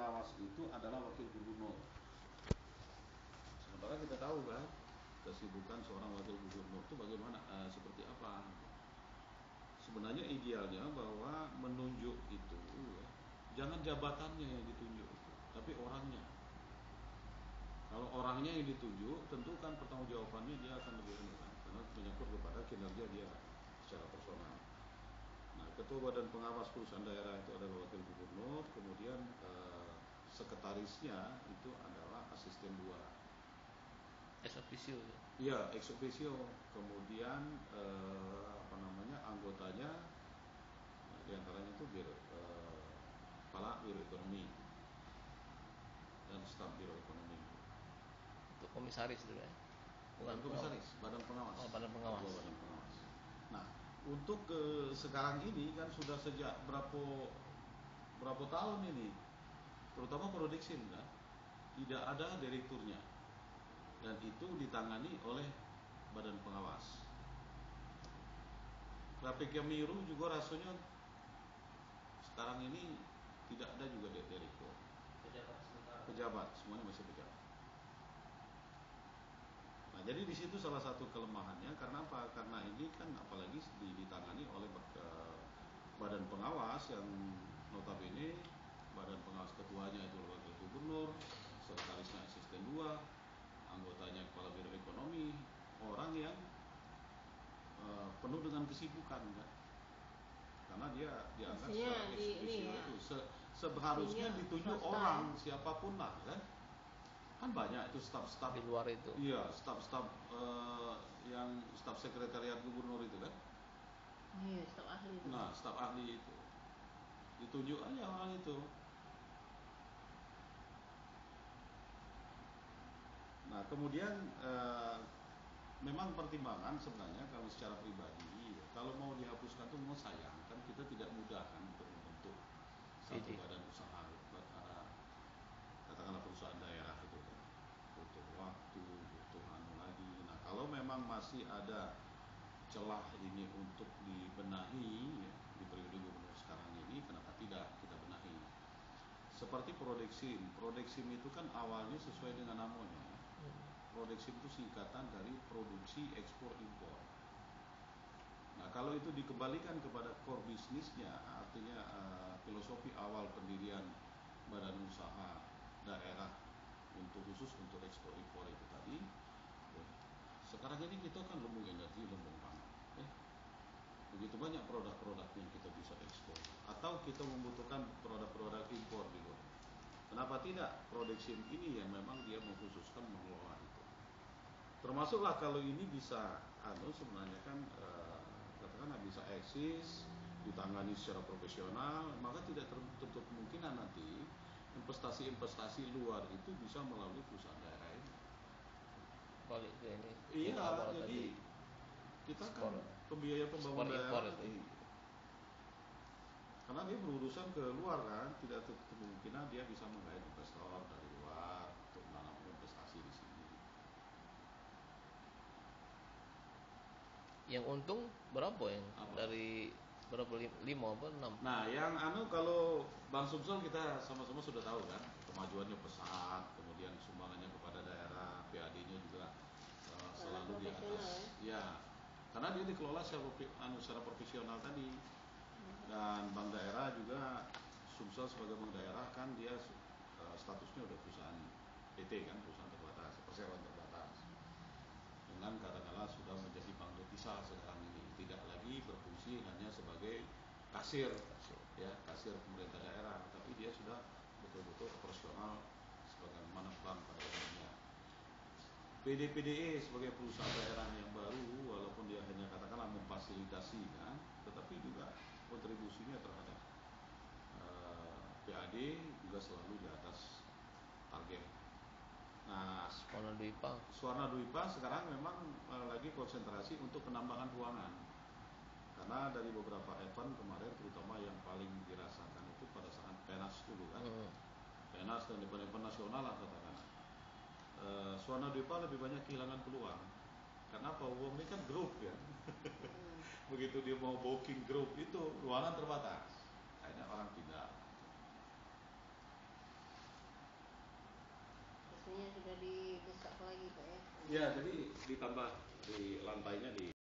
pengawas itu adalah wakil gubernur. Sementara kita tahu kan kesibukan seorang wakil gubernur itu bagaimana, seperti apa. Sebenarnya idealnya bahwa menunjuk itu ya, jangan jabatannya yang ditunjuk itu, tapi orangnya. Kalau orangnya yang ditunjuk, tentu kan pertanggungjawabannya dia akan lebih rendah karena menyangkut kepada kinerja dia secara personal. Nah, ketua badan pengawas perusahaan daerah itu adalah wakil gubernur, kemudian sekretarisnya itu adalah asisten 2. Ex officio. Iya, ex officio. Kemudian anggotanya diantaranya itu kepala biro ekonomi dan staf biro ekonomi. Untuk komisaris itu ya? Bukan komisaris, badan pengawas. Oh, badan pengawas. Badan pengawas. Nah, untuk sekarang ini kan sudah sejak berapa tahun ini, terutama Prodeksin kan, tidak ada direkturnya. Dan itu ditangani oleh badan pengawas. KPK Miru juga rasanya sekarang ini tidak ada juga direktur. Pejabat, semuanya masih pejabat. Nah, jadi di situ salah satu kelemahannya karena apa? Karena ini kan apalagi ditangani oleh badan pengawas yang notabene badan pengawas ketuanya itu wakil gubernur, sekretarisnya asisten 2, anggotanya kepala biro ekonomi, orang yang penuh dengan kesibukan kan, karena dia dianggap secara eksekutif itu seharusnya ditunjuk orang siapapun lah kan banyak itu staf-staf di luar itu. Iya, staf-staf yang staf sekretariat gubernur itu kan. Iya, staf ahli itu. Nah, staf ahli itu ditunjuk aja orang itu. Nah, kemudian memang pertimbangan sebenarnya kalau secara pribadi, kalau mau dihapuskan tuh mau sayang kan kita tidak mudah kan untuk membentuk satu badan usaha perkara katakanlah perusahaan daerah itu kan, butuh waktu, butuh lagi. Nah, kalau memang masih ada celah ini untuk dibenahi ya, di periode gubernur sekarang ini, kenapa tidak kita benahi? Seperti Prodeksim itu kan awalnya sesuai dengan namanya. Prodeksim itu singkatan dari produksi ekspor impor. Nah, kalau itu dikembalikan kepada core bisnisnya, artinya filosofi awal pendirian badan usaha daerah khusus untuk ekspor impor itu tadi. Ya. Sekarang ini kita kan lumbung energi, lumbung pangan. Begitu banyak produk-produk yang kita bisa ekspor. Atau kita membutuhkan produk-produk impor di luar. Kenapa tidak Prodeksim ini yang memang dia mengkhususkan mengelola itu. Termasuklah kalau ini bisa sebenarnya kan katakanlah bisa eksis, ditangani secara profesional, maka tidak tertutup kemungkinan nanti investasi-investasi luar itu bisa melalui perusahaan daerah ini. Balik ke ini. Iya, jadi kita kan pembiaya pembangunan daerah ini. Karena dia berurusan ke luar kan, tidak tertutup kemungkinan dia bisa menggait investor dari luar untuk menanam investasi di sini. Yang untung berapa yang dari berapa 5 apa 6? Nah, yang kalau Bang Sumsel kita sama-sama sudah tahu kan, kemajuannya pesat, kemudian sumbangannya kepada daerah, PAD-nya juga selalu di atas. Ya, karena dia dikelola secara profesional tadi. Dan bank daerah juga Sumsel sebagai bank daerah kan dia statusnya udah perusahaan PT kan, perusahaan terbatas, perseroan terbatas. Dengan katakanlah sudah menjadi bank devisa sekarang ini, tidak lagi berfungsi hanya sebagai kasir pemerintah daerah, tapi dia sudah betul-betul operasional sebagaimana bank pada umumnya. PDPDE sebagai perusahaan daerah yang baru, walaupun dia hanya katakanlah memfasilitasi kan, tetapi juga kontribusinya terhadap PAD juga selalu di atas target. Nah, Swarna Dwipa sekarang memang lagi konsentrasi untuk penambahan ruangan. Karena dari beberapa event kemarin, terutama yang paling dirasakan itu pada saat PENAS dulu kan. PENAS dan event nasional lah katakanlah. Swarna Dwipa lebih banyak kehilangan peluang. Karena apa? Wong ini kan grup ya. Begitu dia mau booking grup itu ruangan terbatas. Akhirnya orang pindah. Ya, jadi ditambah di lantainya di